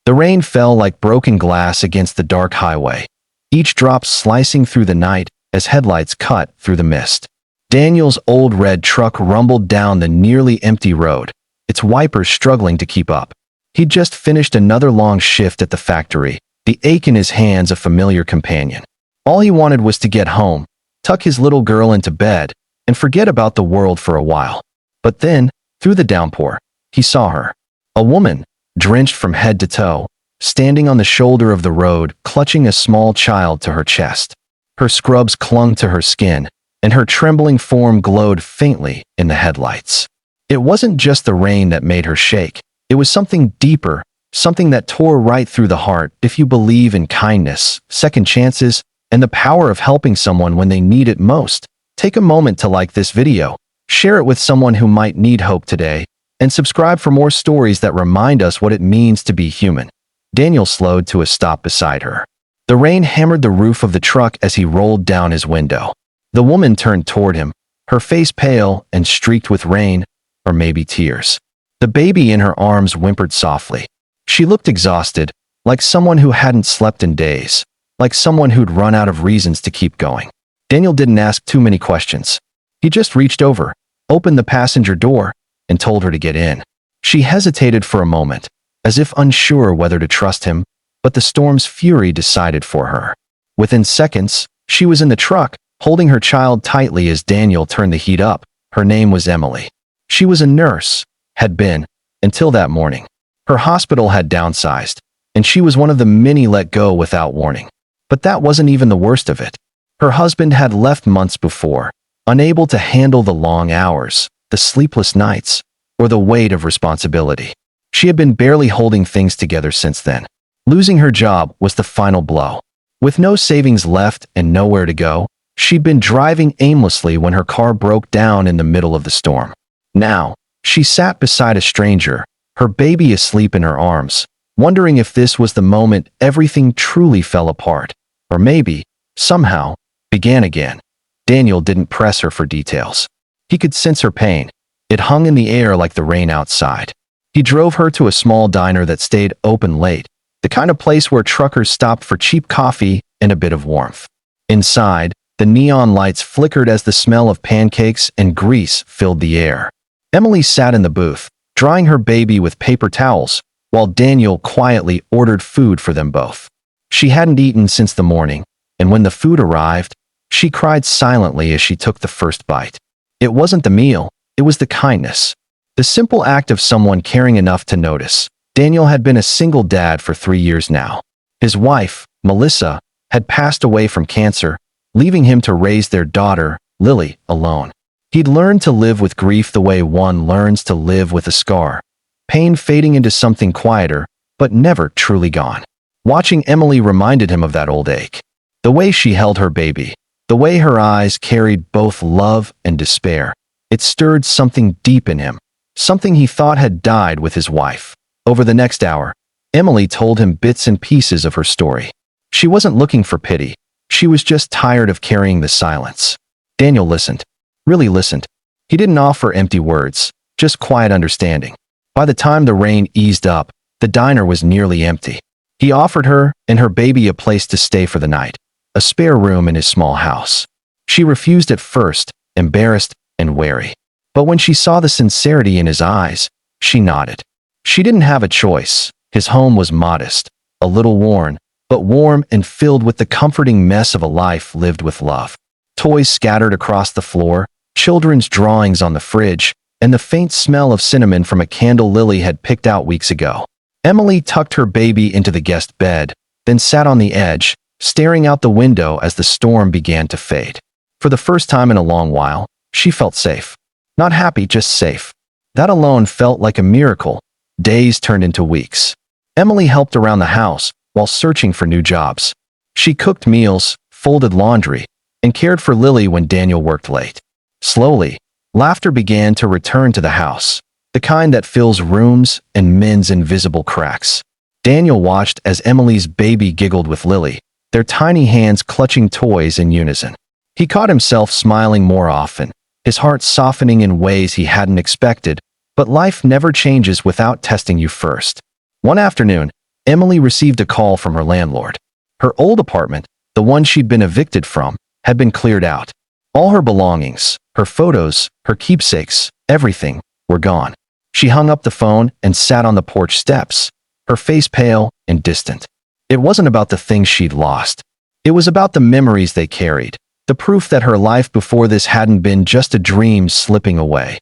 The rain fell like broken glass against the dark highway, each drop slicing through the night as headlights cut through the mist. Daniel's old red truck rumbled down the nearly empty road, its wipers struggling to keep up. He'd just finished another long shift at the factory, the ache in his hands a familiar companion. All he wanted was to get home, tuck his little girl into bed, and forget about the world for a while. But then, through the downpour, he saw her. A woman, drenched from head to toe, standing on the shoulder of the road, clutching a small child to her chest. Her scrubs clung to her skin, and her trembling form glowed faintly in the headlights. It wasn't just the rain that made her shake. It was something deeper, something that tore right through the heart. If you believe in kindness, second chances, and the power of helping someone when they need it most, take a moment to like this video, share it with someone who might need hope today, and subscribe for more stories that remind us what it means to be human. Daniel slowed to a stop beside her. The rain hammered the roof of the truck as he rolled down his window. The woman turned toward him, her face pale and streaked with rain, or maybe tears. The baby in her arms whimpered softly. She looked exhausted, like someone who hadn't slept in days, like someone who'd run out of reasons to keep going. Daniel didn't ask too many questions. He just reached over, opened the passenger door, and told her to get in. She hesitated for a moment, as if unsure whether to trust him, but the storm's fury decided for her. Within seconds, she was in the truck, holding her child tightly as Daniel turned the heat up. Her name was Emily. She was a nurse, had been, until that morning. Her hospital had downsized, and she was one of the many let go without warning. But that wasn't even the worst of it. Her husband had left months before, unable to handle the long hours, the sleepless nights, or the weight of responsibility. She had been barely holding things together since then. Losing her job was the final blow. With no savings left and nowhere to go, she'd been driving aimlessly when her car broke down in the middle of the storm. Now, she sat beside a stranger, her baby asleep in her arms, wondering if this was the moment everything truly fell apart, or maybe, somehow, began again. Daniel didn't press her for details. He could sense her pain. It hung in the air like the rain outside. He drove her to a small diner that stayed open late, the kind of place where truckers stopped for cheap coffee and a bit of warmth. Inside, the neon lights flickered as the smell of pancakes and grease filled the air. Emily sat in the booth, drying her baby with paper towels, while Daniel quietly ordered food for them both. She hadn't eaten since the morning, and when the food arrived, she cried silently as she took the first bite. It wasn't the meal, it was the kindness. The simple act of someone caring enough to notice. Daniel had been a single dad for 3 years now. His wife, Melissa, had passed away from cancer, leaving him to raise their daughter, Lily, alone. He'd learned to live with grief the way one learns to live with a scar, pain fading into something quieter, but never truly gone. Watching Emily reminded him of that old ache. The way she held her baby, the way her eyes carried both love and despair. It stirred something deep in him, something he thought had died with his wife. Over the next hour, Emily told him bits and pieces of her story. She wasn't looking for pity. She was just tired of carrying the silence. Daniel listened. Really listened. He didn't offer empty words, just quiet understanding. By the time the rain eased up, the diner was nearly empty. He offered her and her baby a place to stay for the night, a spare room in his small house. She refused at first, embarrassed and wary. But when she saw the sincerity in his eyes, she nodded. She didn't have a choice. His home was modest, a little worn, but warm and filled with the comforting mess of a life lived with love. Toys scattered across the floor, children's drawings on the fridge, and the faint smell of cinnamon from a candle Lily had picked out weeks ago. Emily tucked her baby into the guest bed, then sat on the edge, staring out the window as the storm began to fade. For the first time in a long while, she felt safe. Not happy, just safe. That alone felt like a miracle. Days turned into weeks. Emily helped around the house while searching for new jobs. She cooked meals, folded laundry, and cared for Lily when Daniel worked late. Slowly, laughter began to return to the house, the kind that fills rooms and mends invisible cracks. Daniel watched as Emily's baby giggled with Lily, their tiny hands clutching toys in unison. He caught himself smiling more often, his heart softening in ways he hadn't expected, but life never changes without testing you first. One afternoon, Emily received a call from her landlord. Her old apartment, the one she'd been evicted from, had been cleared out. All her belongings, her photos, her keepsakes, everything, were gone. She hung up the phone and sat on the porch steps, her face pale and distant. It wasn't about the things she'd lost. It was about the memories they carried, the proof that her life before this hadn't been just a dream slipping away.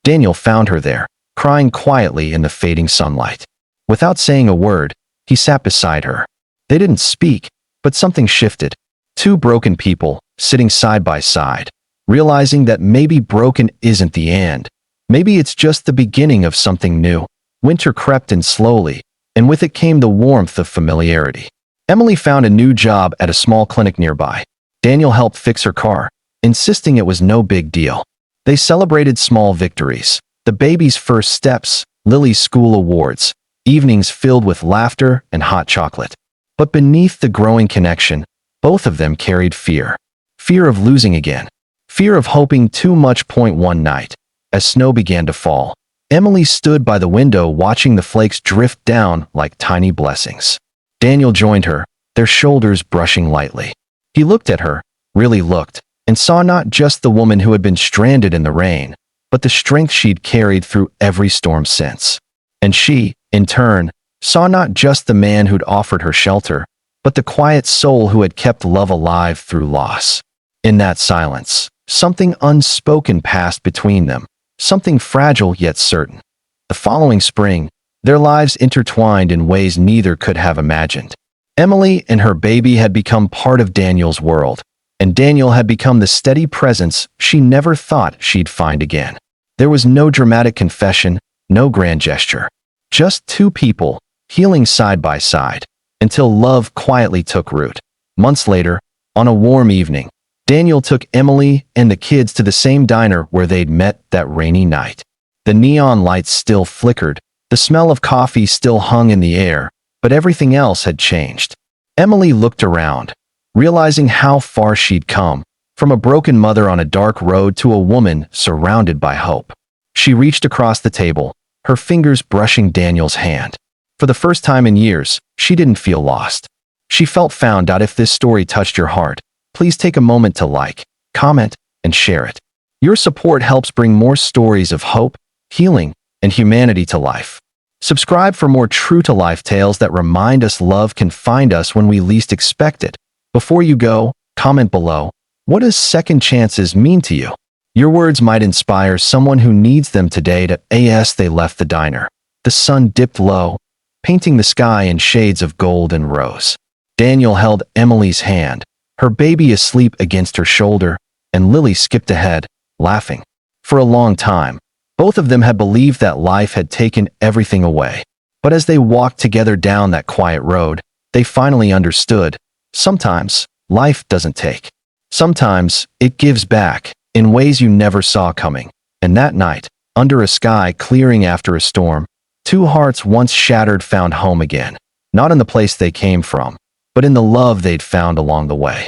Daniel found her there, crying quietly in the fading sunlight. Without saying a word, he sat beside her. They didn't speak, but something shifted. Two broken people, sitting side by side, realizing that maybe broken isn't the end. Maybe it's just the beginning of something new. Winter crept in slowly, and with it came the warmth of familiarity. Emily found a new job at a small clinic nearby. Daniel helped fix her car, insisting it was no big deal. They celebrated small victories, the baby's first steps, Lily's school awards, evenings filled with laughter and hot chocolate. But beneath the growing connection, both of them carried fear. Fear of losing again. Fear of hoping too much. One night, as snow began to fall, Emily stood by the window watching the flakes drift down like tiny blessings. Daniel joined her, their shoulders brushing lightly. He looked at her, really looked, and saw not just the woman who had been stranded in the rain, but the strength she'd carried through every storm since. And she, in turn, saw not just the man who'd offered her shelter, but the quiet soul who had kept love alive through loss. In that silence, something unspoken passed between them, something fragile yet certain. The following spring, their lives intertwined in ways neither could have imagined. Emily and her baby had become part of Daniel's world, and Daniel had become the steady presence she never thought she'd find again. There was no dramatic confession, no grand gesture. Just two people, healing side by side, until love quietly took root. Months later, on a warm evening, Daniel took Emily and the kids to the same diner where they'd met that rainy night. The neon lights still flickered, the smell of coffee still hung in the air, but everything else had changed. Emily looked around, realizing how far she'd come, from a broken mother on a dark road to a woman surrounded by hope. She reached across the table, her fingers brushing Daniel's hand. For the first time in years, she didn't feel lost. She felt found. If this story touched your heart, please take a moment to like, comment, and share it. Your support helps bring more stories of hope, healing, and humanity to life. Subscribe for more true-to-life tales that remind us love can find us when we least expect it. Before you go, comment below, what does second chances mean to you? Your words might inspire someone who needs them today. As they left the diner, the sun dipped low, painting the sky in shades of gold and rose. Daniel held Emily's hand, her baby asleep against her shoulder, and Lily skipped ahead, laughing. For a long time, both of them had believed that life had taken everything away. But as they walked together down that quiet road, they finally understood. Sometimes, life doesn't take. Sometimes, it gives back, in ways you never saw coming. And that night, under a sky clearing after a storm, two hearts once shattered found home again. Not in the place they came from, but in the love they'd found along the way.